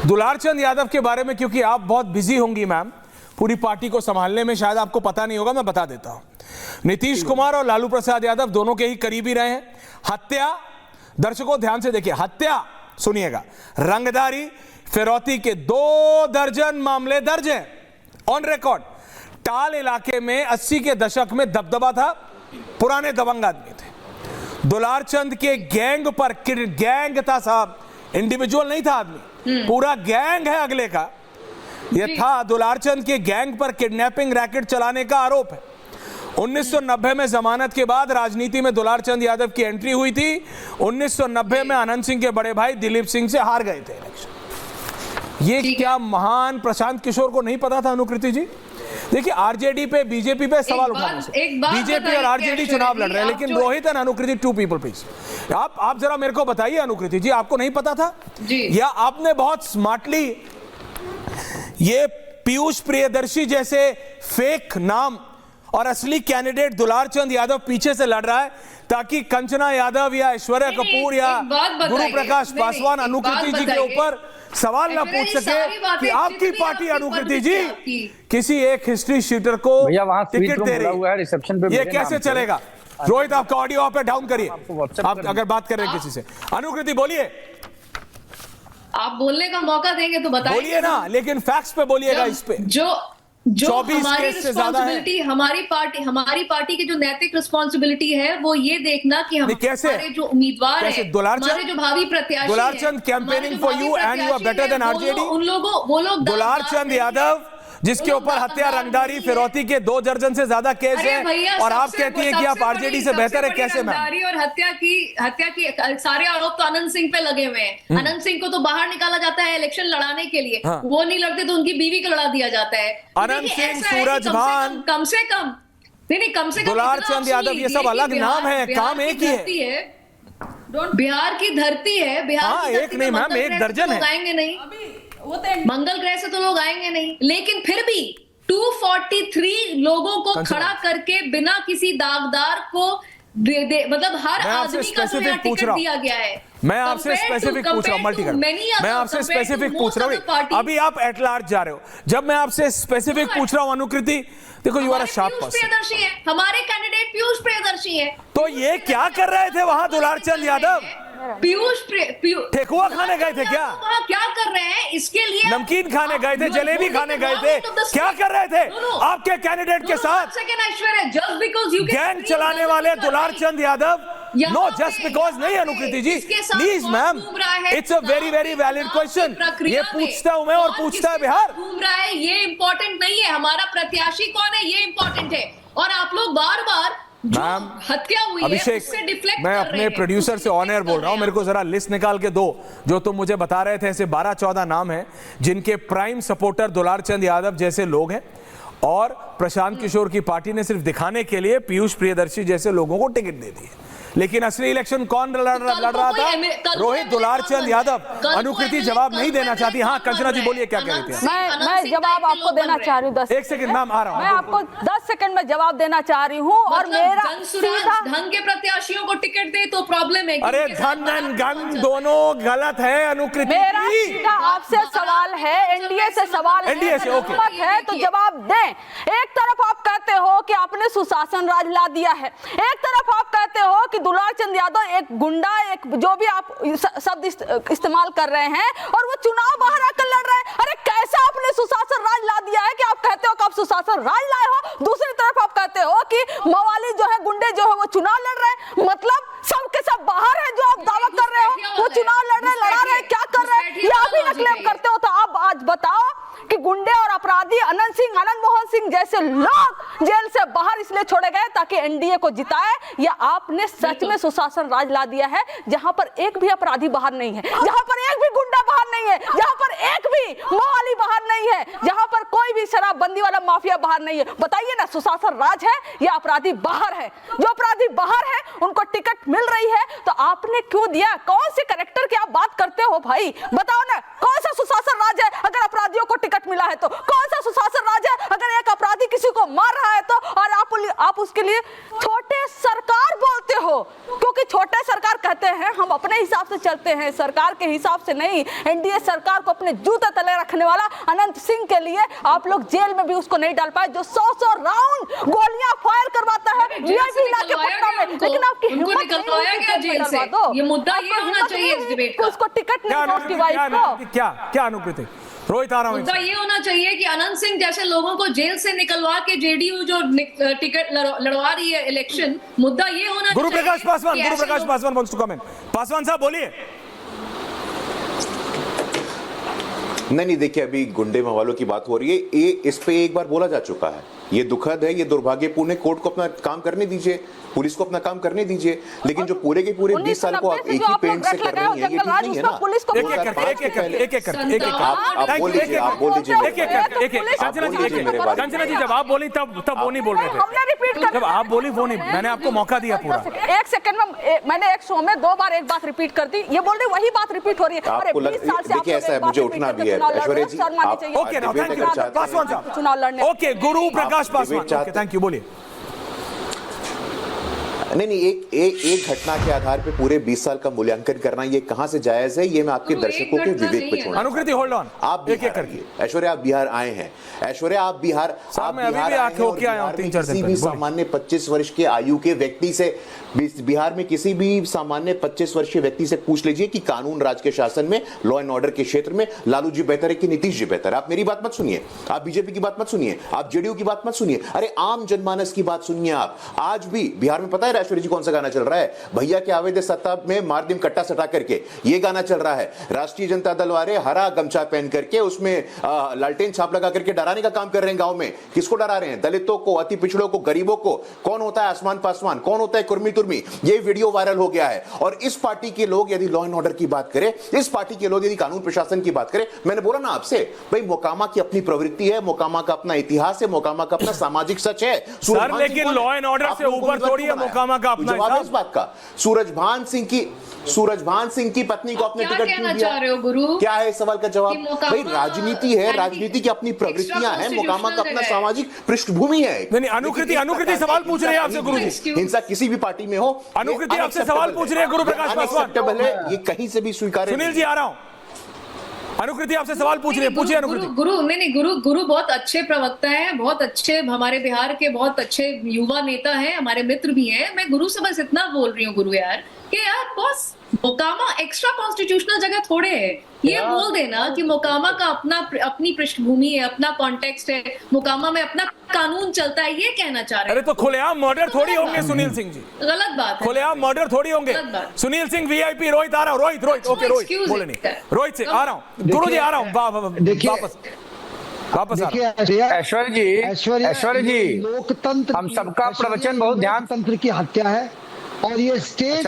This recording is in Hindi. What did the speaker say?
दुलार चंद यादव के बारे में, क्योंकि आप बहुत बिजी होंगी मैम पूरी पार्टी को संभालने में, शायद आपको पता नहीं होगा, मैं बता देता हूं। नीतीश कुमार और लालू प्रसाद यादव दोनों के ही करीबी रहे हैं। हत्या, दर्शकों ध्यान से देखिए, हत्या सुनिएगा, रंगदारी, फिरौती के 2 दर्जन मामले दर्ज हैं ऑन रिकॉर्ड। टाल इलाके में 80 के दशक में दबदबा था, पुराने दबंग आदमी थे। दुलार चंद के गैंग पर, गैंग था साहब, इंडिविजुअल नहीं था आदमी, पूरा गैंग है अगले का। यह था दुलार चंद के गैंग पर किडनैपिंग रैकेट चलाने का आरोप है। 1990 में जमानत के बाद राजनीति में दुलार चंद यादव की एंट्री हुई थी। 1990 में अनंत सिंह के बड़े भाई दिलीप सिंह से हार गए थे इलेक्शन। ये क्या महान प्रशांत किशोर को नहीं पता था अनुकृति जी? देखिए आरजेडी पे, बीजेपी पे सवाल उठाने से, बीजेपी और आरजेडी चुनाव लड़ रहे हैं, लेकिन Rohit and Anukriti 2 people please. आप जरा मेरे को बताइए अनुकृति जी, आपको नहीं पता था या आपने बहुत स्मार्टली ये पीयूष प्रियदर्शी जैसे फेक नाम और असली कैंडिडेट दुलार चंद यादव पीछे से लड़ रहा है ताकि कंचना यादव या ऐश्वर्या कपूर या गुरु प्रकाश पासवान अनुकृति जी के ऊपर सवाल ना पूछ सके कि आपकी पार्टी अनुकृति जी किसी एक हिस्ट्री शीटर को टिकट दे रही है रिसेप्शन पे। ये कैसे चलेगा? रोहित आपका ऑडियो आप डाउन करिए, आप अगर बात कर रहे हैं किसी से। अनुकृति बोलिए, आप बोलने का मौका देंगे तो बताइए। बोलिए ना, लेकिन फैक्ट्स पे बोलिएगा। इस पे जो हमारी रिस्पॉन्सिबिलिटी, हमारी पार्टी की जो नैतिक रिस्पॉन्सिबिलिटी है वो ये देखना कि हमारे जो उम्मीदवार है, हमारे जो भावी प्रत्याशी, Dular Chand campaigning for you and you are better than RJD. उन लोगों, वो लोग दुलार चंद यादव जिसके ऊपर हत्या, रंगदारी, फिरौती के 2 दर्जन से ज्यादा केस हैं और आप कहती हैं कि आप आरजेडी से बेहतर है। कैसे मैम? रंगदारी और हत्या की सारे आरोप तो अनंत सिंह पे लगे हुए हैं। अनंत सिंह को तो बाहर निकाला जाता है इलेक्शन लड़ाने के लिए, वो नहीं लड़ते तो उनकी बीवी को लड़ा दिया जाता है। अनंत सिंह, सूरज भान, कम से कम दुलार चंद यादव, ये सब अलग नाम है, काम एक ही है। बिहार की धरती है, बिहार एक नहीं मैम, 1 दर्जन है। आएंगे नहीं, मंगल ग्रह से तो लोग आएंगे नहीं, लेकिन फिर भी 243 लोगों को खड़ा करके बिना किसी दागदार को मतलब हर आदमी का जो यहाँ टिकट दिया गया है। मैं आपसे स्पेसिफिक पूछ रहा हूं, मल्टी कर, मैं आपसे स्पेसिफिक पूछ रहा हूं। अभी आप एट लार्ज जा रहे हो, जब मैं आपसे स्पेसिफिक पूछ रहा हूं अनुकृति, देखो you are a sharp person. Priyadarshi है हमारे कैंडिडेट, पीयूष प्रियदर्शी है। तो ये क्या कर रहे थे वहां दुलार चंद यादव? पीयूष ठेकुआ खाने गए थे क्या? वहां क्या कर रहे हैं इसके लिए? नमकीन खाने गए थे, जलेबी खाने गए थे, क्या कर रहे थे आपके कैंडिडेट के साथ? गैंग चलाने वाले Dular Chand Yadav, no just because नहीं Anukriti ji, please ma'am, it's a very very valid question. ये पूछता हूं मैं और पूछता है बिहार। घूम रहा है, ये इंपॉर्टेंट नहीं है, हमारा प्रत्याशी कौन है ये इंपॉर्टेंट है। और आप लोग बार बार मैम, हत्या हुई अभिषेक, मैं अपने प्रोड्यूसर से ऑन एयर बोल रहा हूं, मेरे को जरा लिस्ट निकाल के दो। जो तुम मुझे बता रहे थे ऐसे 12-14 नाम हैं जिनके प्राइम सपोर्टर दुलार चंद यादव जैसे लोग हैं और प्रशांत किशोर की पार्टी ने सिर्फ दिखाने के लिए पीयूष प्रियदर्शी जैसे लोगों को टिकट दे दी है। लेकिन असली इलेक्शन कौन लड़ रहा था? रोहित दुलार चंद यादव। अनुकृति जवाब नहीं देना चाहती। हाँ कंचना जी बोलिए, क्या कह रही थी? मैं जवाब आपको देना चाह रही हूँ। 1 सेकंड मैम, आ रहा हूँ। मैं आपको 10 सेकंड में जवाब देना चाह रही हूँ। और मेरा सीधा ढंग के प्रत्याशियों को टिकट दे तो प्रॉब्लम है। अरे धन एंड गन दोनों गलत है अनुकृति। मेरा सीधा आपसे सवाल है, एनडीए से सवाल एनडीए से ओके है तो जवाब दें। एक तरफ आप कहते हो कि आपने सुशासन राज ला दिया है, एक तरफ आप कहते हो कि दुलार चंद यादव एक गुंडा, एक जो भी आप शब्द इस्तेमाल कर रहे हैं, और वो चुनाव बाहर आकर लड़ रहे हैं। अरे कैसे आपने सुशासन राज ला दिया है कि आप कहते हो कि आप सुशासन राज लाए हो, दूसरी तरफ आप कहते हो कि मवाली जो है, गुंडे जो है वो चुनाव लड़ रहे हैं। मतलब सबके सब बाहर है जो आप दावा कर रहे हो, वो चुनाव लड़ रहे, लड़ा रहे, क्या कर रहे हैं, ये आप ही ना क्लेम करते हो। तो आप आज बताओ कि गुंडे और अपराधी अनंत सिंह, आनंद मोहन सिंह जैसे लोग जेल से बाहर इसलिए छोड़े गए ताकि एनडीए को जिताए, या आपने सच में सुशासन राज ला दिया है जहां पर एक भी अपराधी बाहर नहीं है, जहां पर एक भी गुंडा बाहर नहीं है, जहां पर एक भी मवाली बाहर नहीं है, जहां पर कोई भी शराबबंदी वाला माफिया बाहर नहीं है? बताइए ना, सुशासन राज है या अपराधी बाहर है? जो अपराधी बाहर है उनको टिकट मिल रही है, तो आपने क्यों दिया? कौन से कैरेक्टर की आप बात करते हो भाई? बताओ ना, कौन सा सुशासन राज है अगर अपराधियों को टिकट मिला है? तो कौन सा सुशासन राज है अगर एक अपराधी किसी को मार रहा है तो, और आप उसके लिए छोटे सरकार बोलते हो? हो, क्योंकि छोटे सरकार कहते हैं हम अपने हिसाब से चलते हैं, सरकार के हिसाब से नहीं। एनडीए सरकार को अपने जूते तले रखने वाला अनंत सिंह के लिए आप लोग जेल में भी उसको नहीं डाल पाए, जो 100 राउंड गोलियां फायर करवाता है वीआईपी इलाके पटना में। लेकिन आपकी हिम्मत निकलवाया गया जेल से। ये मुद्दा ये होना चाहिए इस डिबेट का। उसको टिकट नहीं दो उसकी वाइफ को। क्या अनुकृति? रोहित आ रहा हूं। मुद्दा ये होना चाहिए कि अनंत सिंह जैसे लोगों को जेल से निकलवा के जेडीयू जो टिकट लड़वा रही है इलेक्शन, मुद्दा ये होना चाहिए। गुरुप्रकाश Paswan wants to comment। Paswan साहब बोलिए। नहीं देखिए, अभी गुंडे मवालों की बात हो रही है, ये इस पे एक बार बोला जा चुका है। ये दुखद है, ये दुर्भाग्यपूर्ण है। कोर्ट को अपना काम करने दीजिए, पुलिस को अपना काम करने दीजिए, लेकिन जो पूरे के पूरे 20 साल को आप एक ही पेंट से कर रही हैं, ये ठीक नहीं है ना। आप बोल लीजिए, कंचना जी जब आप बोली तब वो नहीं बोल रहे थे, जब आप बोली वो नहीं, मैंने आपको मौका दिया पूरा। एक सेकंड में मैंने एक शो में 2 बार एक बात रिपीट कर दी, ये बोल रही वही बात रिपीट हो रही है। आपको देखिए ऐसा है, मुझे उठना भी है ऐश्वर्या जी। ओके पासवान साहब, चुनाव लड़ने। Okay Guru Prakash Paswan, thank you, बोलिए। नहीं एक घटना के आधार पे पूरे 20 साल का मूल्यांकन करना ये कहाँ से जायज है, ये मैं आपके दर्शकों के विवेक पे छोड़ूंगा। अनुकृति होल्ड ऑन, आप एक करके ऐश्वर्या, आप बिहार आए हैं। ऐश्वर्या, आप बिहार किसी भी सामान्य 25 वर्ष के आयु के व्यक्ति से, बिहार में किसी भी सामान्य 25 वर्षीय व्यक्ति से पूछ लीजिए कि कानून राज के शासन में, लॉ एंड ऑर्डर के क्षेत्र में लालू जी बेहतर है कि नीतीश जी बेहतर है? आप मेरी बात मत सुनिए, आप बीजेपी की बात मत सुनिए, आप जेडीयू की बात मत सुनिए, अरे आम जनमानस की बात सुनिए। आप आज भी बिहार में पता है ऐश्वर्या जी कौन सा गाना चल रहा है? भैया के आवेदे सत्ता में मार दिम कट्टा सटा करके ये गाना चल रहा है। राष्ट्रीय जनता दल वाले हरा गमछा पहन करके उसमें लालटेन छाप लगा करके डराने का काम कर रहे हैं गांव में। किसको डरा रहे हैं? दलितों को, अति पिछड़ों को, गरीबों को। कौन होता है आसमान पासवान, कौन होता है कुर्मी तुर्मी? ये वीडियो वायरल हो गया है। और इस पार्टी के लोग यदि लॉ एंड ऑर्डर की बात करें, इस पार्टी के लोग यदि कानून प्रशासन की बात करें, मैंने बोला ना आपसे, भाई मोकामा की अपनी प्रवृत्ति है, मोकामा का अपना इतिहास है, मोकामा का अपना सामाजिक सच है। सर लेकिन लॉ एंड ऑर्डर से ऊपर थोड़ी है मोकामा का अपना जवाब इस बात का। सूरजभान सिंह की पत्नी को अपने टिकट क्यों दिया? क्या है इस सवाल का जवाब? भाई राजनीति है, राजनीति की अपनी प्रवृत्तियां हैं, मोकामा का अपना सामाजिक पृष्ठभूमि है। अनुकृति सवाल पूछ रहे हैं आपसे गुरुजी। हिंसा किसी भी पार्टी में हो, अनुकृति आपसे सवाल पूछ रहे हैं गुरु प्रकाश पासवान, ये कहीं से भी स्वीकार। सुनील जी आ रहा हूं, अनुकृति आपसे सवाल पूछ रहे हैं, पूछिए अनुकृति। गुरु बहुत अच्छे प्रवक्ता हैं, बहुत अच्छे, हमारे बिहार के बहुत अच्छे युवा नेता हैं, हमारे मित्र भी हैं। मैं गुरु से बस इतना बोल रही हूँ गुरु यार, कि यार बॉस मोकामा एक्स्ट्रा कॉन्स्टिट्यूशनल जगह थोड़े है। ये बोल देना कि मोकामा का अपनी पृष्ठभूमि है, अपना कॉन्टेक्स्ट है, मोकामा में अपना कानून चलता है, ये कहना चाह रहे हैं। अरे तो खुलेआम मर्डर थोड़ी होंगे सुनील सिंह जी, गलत बात है। खुलेआम मर्डर थोड़ी होंगे। सुनील सिंह वीआईपी, रोहित आ रहा हूँ, रोहित ओके, रोहित बोले नहीं, रोहित से आ रहा हूँ, गुरु जी आ रहा हूँ, वापस ऐश्वर्या जी, लोकतंत्र, हम सबका प्रवचन बहुत ध्यान, तंत्र की हत्या है और ये स्टेट